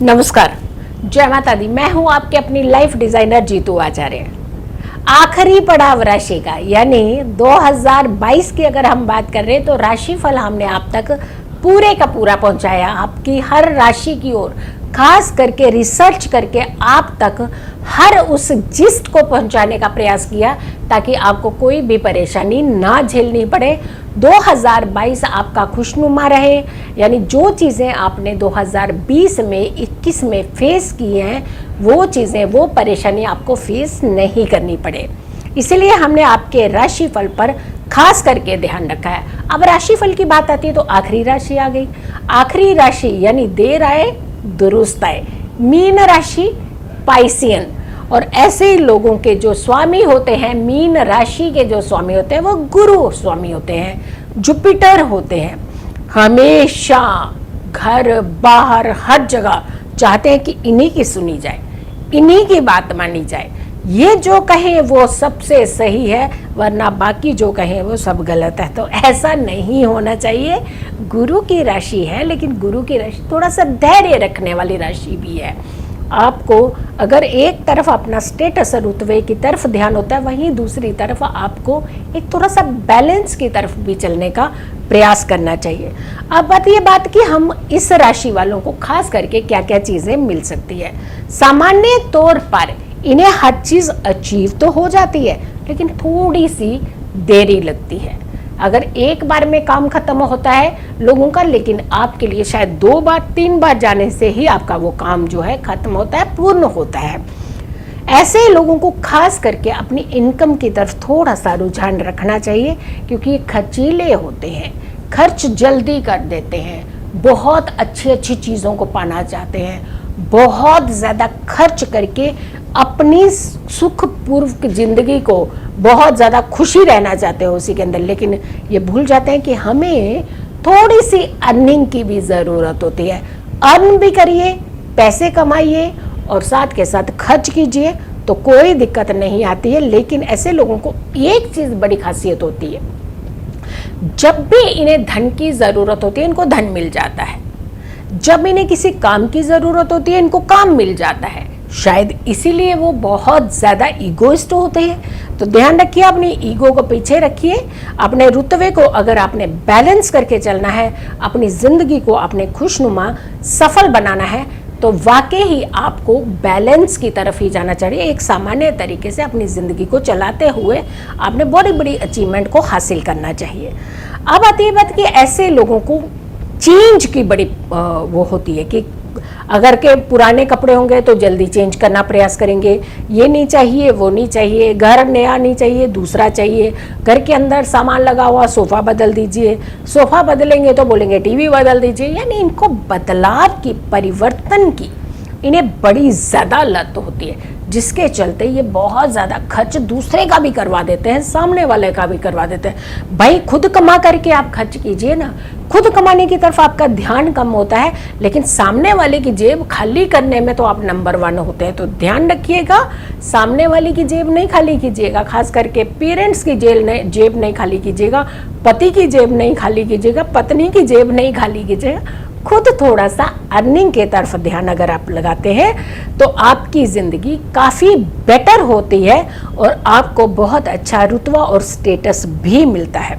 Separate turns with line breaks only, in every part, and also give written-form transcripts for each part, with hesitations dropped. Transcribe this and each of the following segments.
नमस्कार, जय माता दी। मैं हूं आपके अपनी लाइफ डिजाइनर जीतू आचार्य। आखिरी पड़ाव राशि का यानी 2022 की अगर हम बात कर रहे हैं तो राशिफल हमने आप तक पूरे का पूरा पहुंचाया, आपकी हर राशि की ओर खास करके रिसर्च करके आप तक हर उस जिस्ट को पहुंचाने का प्रयास किया ताकि आपको कोई भी परेशानी ना झेलनी पड़े। 2022 आपका खुशनुमा रहे, यानी जो चीज़ें आपने 2020 में 21 में फेस की हैं वो चीज़ें, वो परेशानी आपको फेस नहीं करनी पड़े। इसलिए हमने आपके राशिफल पर खास करके ध्यान रखा है। अब राशिफल की बात आती है तो आखिरी राशि आ गई। आखिरी राशि यानी देर आए दुरुस्त आए, मीन राशि पाइसियन। और ऐसे लोगों के जो स्वामी होते हैं, मीन राशि के जो स्वामी होते हैं वो गुरु स्वामी होते हैं, जुपिटर होते हैं। हमेशा घर बाहर हर जगह चाहते हैं कि इन्हीं की सुनी जाए, इन्हीं की बात मानी जाए, ये जो कहे वो सबसे सही है, वरना बाकी जो कहे वो सब गलत है। तो ऐसा नहीं होना चाहिए। गुरु की राशि है, लेकिन गुरु की राशि थोड़ा सा धैर्य रखने वाली राशि भी है। आपको अगर एक तरफ अपना स्टेटस रुतबे की तरफ ध्यान होता है, वहीं दूसरी तरफ आपको एक थोड़ा सा बैलेंस की तरफ भी चलने का प्रयास करना चाहिए। अब बात ये बात कि हम इस राशि वालों को खास करके क्या क्या चीज़ें मिल सकती है। सामान्य तौर पर इन्हें हर चीज़ अचीव तो हो जाती है, लेकिन थोड़ी सी देरी लगती है। अगर एक बार में काम खत्म होता है लोगों का, लेकिन आपके लिए शायद 2 बार 3 बार जाने से ही आपका वो काम जो है खत्म होता है, पूर्ण होता है। ऐसे लोगों को खास करके अपनी इनकम की तरफ थोड़ा सा रुझान रखना चाहिए, क्योंकि ये खर्चीले होते हैं, खर्च जल्दी कर देते हैं, बहुत अच्छी अच्छी चीज़ों को पाना चाहते हैं, बहुत ज़्यादा खर्च करके अपनी सुखपूर्व जिंदगी को बहुत ज़्यादा खुशी रहना चाहते हैं उसी के अंदर, लेकिन ये भूल जाते हैं कि हमें थोड़ी सी अर्निंग की भी ज़रूरत होती है। अर्न भी करिए, पैसे कमाइए और साथ के साथ खर्च कीजिए तो कोई दिक्कत नहीं आती है। लेकिन ऐसे लोगों को एक चीज़ बड़ी खासियत होती है, जब भी इन्हें धन की ज़रूरत होती है इनको धन मिल जाता है, जब इन्हें किसी काम की ज़रूरत होती है इनको काम मिल जाता है। शायद इसीलिए वो बहुत ज़्यादा ईगोइस्ट होते हैं। तो ध्यान रखिए, अपनी ईगो को पीछे रखिए। अपने रुतबे को अगर आपने बैलेंस करके चलना है, अपनी ज़िंदगी को आपने खुशनुमा सफल बनाना है, तो वाकई ही आपको बैलेंस की तरफ ही जाना चाहिए। एक सामान्य तरीके से अपनी ज़िंदगी को चलाते हुए आपने बड़ी बड़ी अचीवमेंट को हासिल करना चाहिए। अब आती है बात कि ऐसे लोगों को चेंज की बड़ी वो होती है कि अगर के पुराने कपड़े होंगे तो जल्दी चेंज करना प्रयास करेंगे, ये नहीं चाहिए वो नहीं चाहिए, घर नया नहीं चाहिए दूसरा चाहिए, घर के अंदर सामान लगा हुआ सोफ़ा बदल दीजिए, सोफ़ा बदलेंगे तो बोलेंगे टीवी बदल दीजिए। यानी इनको बदलाव की, परिवर्तन की इन्हें बड़ी ज़्यादा लत होती है, जिसके चलते ये बहुत ज़्यादा खर्च दूसरे का भी करवा देते हैं, सामने वाले का भी करवा देते हैं। भाई खुद कमा करके आप खर्च कीजिए ना, खुद कमाने की तरफ आपका ध्यान कम होता है, लेकिन सामने वाले की जेब खाली करने में तो आप नंबर 1 होते हैं। तो ध्यान रखिएगा, सामने वाले की जेब नहीं खाली कीजिएगा, खास करके पेरेंट्स की जेब नहीं खाली कीजिएगा, पति की जेब नहीं खाली कीजिएगा, पत्नी की जेब नहीं खाली कीजिएगा। खुद थोड़ा सा अर्निंग के तरफ ध्यान अगर आप लगाते हैं तो आपकी ज़िंदगी काफ़ी बेटर होती है और आपको बहुत अच्छा रुतबा और स्टेटस भी मिलता है।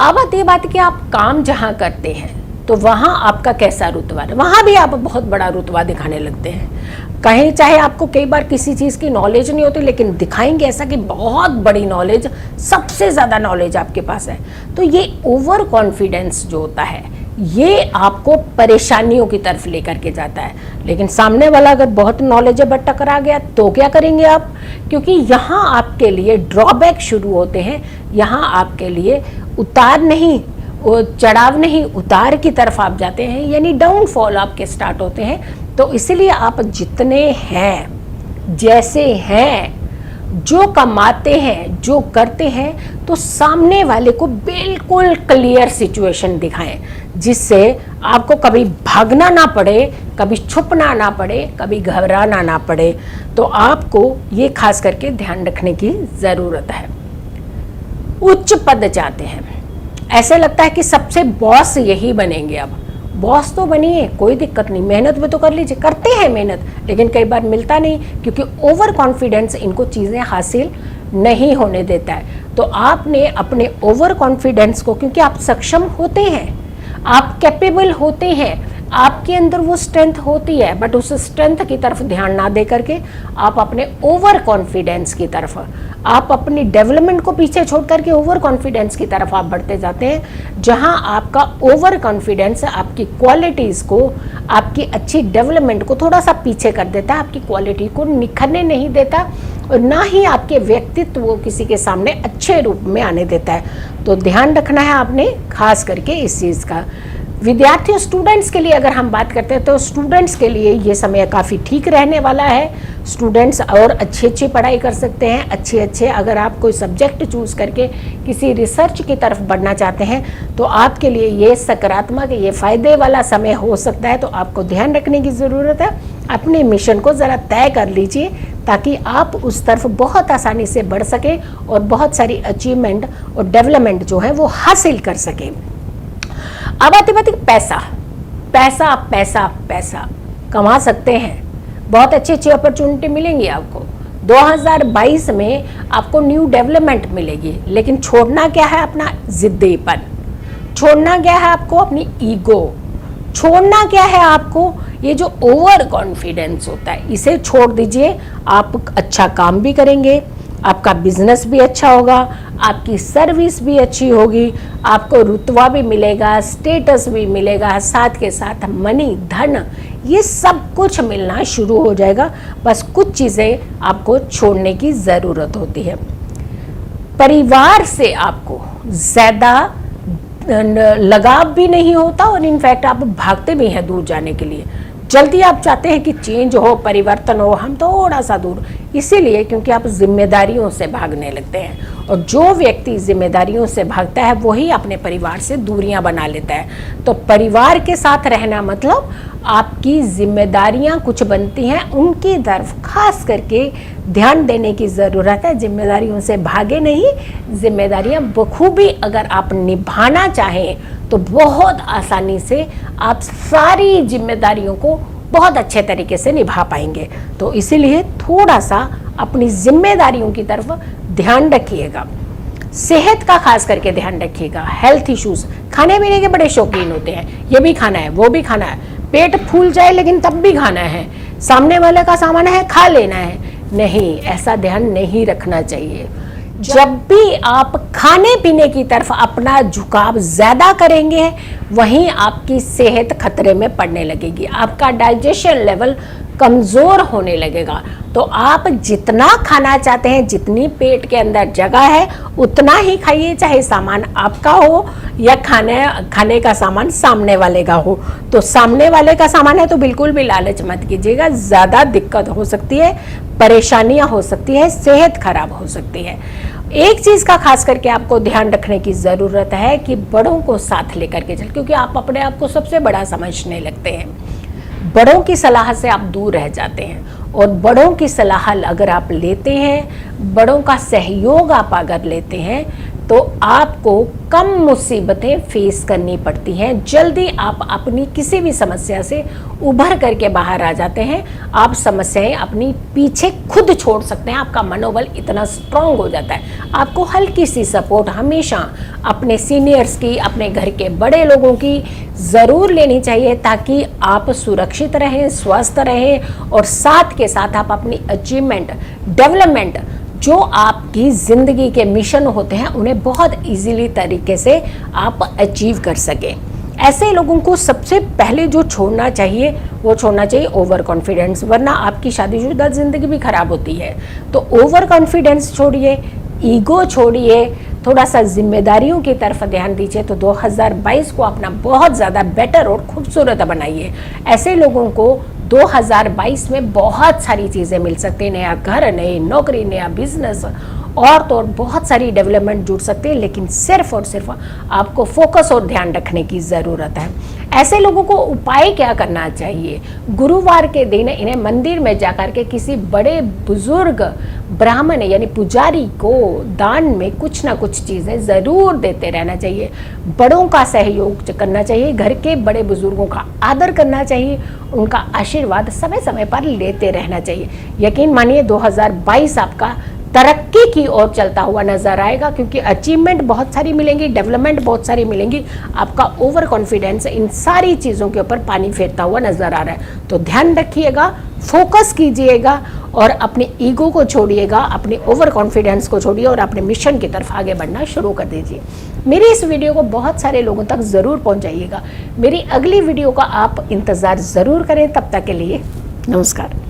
अब आती है बात कि आप काम जहाँ करते हैं तो वहाँ आपका कैसा रुतबा है, वहाँ भी आप बहुत बड़ा रुतबा दिखाने लगते हैं। कहीं चाहे आपको कई बार किसी चीज़ की नॉलेज नहीं होती, लेकिन दिखाएंगे ऐसा कि बहुत बड़ी नॉलेज, सबसे ज़्यादा नॉलेज आपके पास है। तो ये ओवर कॉन्फिडेंस जो होता है ये आपको परेशानियों की तरफ लेकर के जाता है। लेकिन सामने वाला अगर बहुत नॉलेजेबल टकरा गया तो क्या करेंगे आप, क्योंकि यहाँ आपके लिए ड्रॉबैक शुरू होते हैं, यहाँ आपके लिए उतार नहीं, चढ़ाव नहीं, उतार की तरफ आप जाते हैं, यानी डाउनफॉल आपके स्टार्ट होते हैं। तो इसलिए आप जितने हैं, जैसे हैं, जो कमाते हैं, जो करते हैं, तो सामने वाले को बिल्कुल क्लियर सिचुएशन दिखाएं, जिससे आपको कभी भागना ना पड़े, कभी छुपना ना पड़े, कभी घबराना ना पड़े। तो आपको ये खास करके ध्यान रखने की ज़रूरत है। उच्च पद चाहते हैं, ऐसे लगता है कि सबसे बॉस यही बनेंगे अब, बॉस तो बनिए, कोई दिक्कत नहीं, मेहनत भी तो कर लीजिए, करते हैं मेहनत, लेकिन कई बार मिलता नहीं, क्योंकि ओवर कॉन्फिडेंस इनको चीज़ें हासिल नहीं होने देता है। तो आपने अपने ओवर कॉन्फिडेंस को, क्योंकि आप सक्षम होते हैं, आप कैपेबल होते हैं, आपके अंदर वो स्ट्रेंथ होती है, बट उस स्ट्रेंथ की तरफ ध्यान ना दे करके आप अपने ओवर कॉन्फिडेंस की तरफ, आप अपनी डेवलपमेंट को पीछे छोड़ करके ओवर कॉन्फिडेंस की तरफ आप बढ़ते जाते हैं, जहां आपका ओवर कॉन्फिडेंस आपकी क्वालिटीज़ को, आपकी अच्छी डेवलपमेंट को थोड़ा सा पीछे कर देता है, आपकी क्वालिटी को निखरने नहीं देता और ना ही आपके व्यक्तित्व को किसी के सामने अच्छे रूप में आने देता है। तो ध्यान रखना है आपने खास करके इस चीज़ का। विद्यार्थियों, स्टूडेंट्स के लिए अगर हम बात करते हैं तो स्टूडेंट्स के लिए ये समय काफ़ी ठीक रहने वाला है। स्टूडेंट्स और अच्छी पढ़ाई कर सकते हैं, अच्छे अगर आप कोई सब्जेक्ट चूज़ करके किसी रिसर्च की तरफ बढ़ना चाहते हैं तो आपके लिए ये सकारात्मक, ये फ़ायदे वाला समय हो सकता है। तो आपको ध्यान रखने की ज़रूरत है, अपने मिशन को ज़रा तय कर लीजिए ताकि आप उस तरफ बहुत आसानी से बढ़ सकें और बहुत सारी अचीवमेंट और डेवलपमेंट जो है वो हासिल कर सकें। अब आती बात पैसा, पैसा पैसा पैसा कमा सकते हैं, बहुत अच्छी अपॉर्चुनिटी मिलेंगी आपको। 2022 में आपको न्यू डेवलपमेंट मिलेगी, लेकिन छोड़ना क्या है? अपना जिद्दीपन छोड़ना, क्या है आपको? अपनी ईगो छोड़ना, क्या है आपको? ये जो ओवर कॉन्फिडेंस होता है इसे छोड़ दीजिए। आप अच्छा काम भी करेंगे, आपका बिजनेस भी अच्छा होगा, आपकी सर्विस भी अच्छी होगी, आपको रुतबा भी मिलेगा, स्टेटस भी मिलेगा, साथ के साथ मनी, धन, ये सब कुछ मिलना शुरू हो जाएगा। बस कुछ चीज़ें आपको छोड़ने की ज़रूरत होती है। परिवार से आपको ज़्यादा लगाव भी नहीं होता और इनफैक्ट आप भागते भी हैं दूर जाने के लिए। जल्दी आप चाहते हैं कि चेंज हो, परिवर्तन हो, हम थोड़ा सा दूर, इसीलिए क्योंकि आप जिम्मेदारियों से भागने लगते हैं। और जो व्यक्ति जिम्मेदारियों से भागता है वही अपने परिवार से दूरियां बना लेता है। तो परिवार के साथ रहना मतलब आपकी जिम्मेदारियां कुछ बनती हैं, उनकी तरफ खास करके ध्यान देने की ज़रूरत है। जिम्मेदारियों से भागे नहीं, जिम्मेदारियां बखूबी अगर आप निभाना चाहें तो बहुत आसानी से आप सारी जिम्मेदारियों को बहुत अच्छे तरीके से निभा पाएंगे। तो इसीलिए थोड़ा सा अपनी जिम्मेदारियों की तरफ ध्यान रखिएगा। सेहत का खास करके ध्यान रखिएगा। हेल्थ इश्यूज, खाने पीने के बड़े शौकीन होते हैं, ये भी खाना है, वो भी खाना है, पेट फूल जाए लेकिन तब भी खाना है, सामने वाले का सामान है खा लेना है, नहीं, ऐसा ध्यान नहीं रखना चाहिए। जब भी आप खाने पीने की तरफ अपना झुकाव ज़्यादा करेंगे वहीं आपकी सेहत खतरे में पड़ने लगेगी, आपका डाइजेशन लेवल कमज़ोर होने लगेगा। तो आप जितना खाना चाहते हैं, जितनी पेट के अंदर जगह है उतना ही खाइए, चाहे सामान आपका हो या खाने का सामान सामने वाले का हो। तो सामने वाले का सामान है तो बिल्कुल भी लालच मत कीजिएगा, ज़्यादा दिक्कत हो सकती है, परेशानियां हो सकती है, सेहत खराब हो सकती है। एक चीज़ का खास करके आपको ध्यान रखने की ज़रूरत है कि बड़ों को साथ लेकर के चल, क्योंकि आप अपने आप को सबसे बड़ा समझने लगते हैं। बड़ों की सलाह से आप दूर रह जाते हैं और बड़ों की सलाह अगर आप लेते हैं, बड़ों का सहयोग आप अगर लेते हैं तो आपको कम मुसीबतें फेस करनी पड़ती हैं, जल्दी आप अपनी किसी भी समस्या से उभर करके बाहर आ जाते हैं। आप समस्याएं अपनी पीछे खुद छोड़ सकते हैं, आपका मनोबल इतना स्ट्रांग हो जाता है। आपको हल्की सी सपोर्ट हमेशा अपने सीनियर्स की, अपने घर के बड़े लोगों की ज़रूर लेनी चाहिए ताकि आप सुरक्षित रहें, स्वस्थ रहें और साथ के साथ आप अपनी अचीवमेंट, डेवलपमेंट, जो आपकी ज़िंदगी के मिशन होते हैं उन्हें बहुत इजीली तरीके से आप अचीव कर सकें। ऐसे लोगों को सबसे पहले जो छोड़ना चाहिए वो छोड़ना चाहिए ओवर कॉन्फिडेंस, वरना आपकी शादीशुदा ज़िंदगी भी खराब होती है। तो ओवर कॉन्फिडेंस छोड़िए, ईगो छोड़िए, थोड़ा सा जिम्मेदारियों की तरफ ध्यान दीजिए। तो 2022 को अपना बहुत ज़्यादा बेटर और खूबसूरत बनाइए। ऐसे लोगों को 2022 में बहुत सारी चीज़ें मिल सकती हैं, नया घर, नई नौकरी, नया बिजनेस और तो और बहुत सारी डेवलपमेंट जुड़ सकती है, लेकिन सिर्फ और सिर्फ आपको फोकस और ध्यान रखने की ज़रूरत है। ऐसे लोगों को उपाय क्या करना चाहिए? गुरुवार के दिन इन्हें मंदिर में जाकर के किसी बड़े बुजुर्ग ब्राह्मण यानी पुजारी को दान में कुछ ना कुछ चीज़ें ज़रूर देते रहना चाहिए। बड़ों का सहयोग करना चाहिए, घर के बड़े बुजुर्गों का आदर करना चाहिए, उनका आशीर्वाद समय समय पर लेते रहना चाहिए। यकीन मानिए 2022 आपका तरक्की की ओर चलता हुआ नजर आएगा, क्योंकि अचीवमेंट बहुत सारी मिलेंगी, डेवलपमेंट बहुत सारी मिलेंगी। आपका ओवर कॉन्फिडेंस इन सारी चीज़ों के ऊपर पानी फेरता हुआ नजर आ रहा है। तो ध्यान रखिएगा, फोकस कीजिएगा और अपनी ईगो को छोड़िएगा, अपनी ओवर कॉन्फिडेंस को छोड़िए और अपने मिशन की तरफ आगे बढ़ना शुरू कर दीजिए। मेरी इस वीडियो को बहुत सारे लोगों तक ज़रूर पहुँचाइएगा। मेरी अगली वीडियो का आप इंतज़ार ज़रूर करें। तब तक के लिए नमस्कार।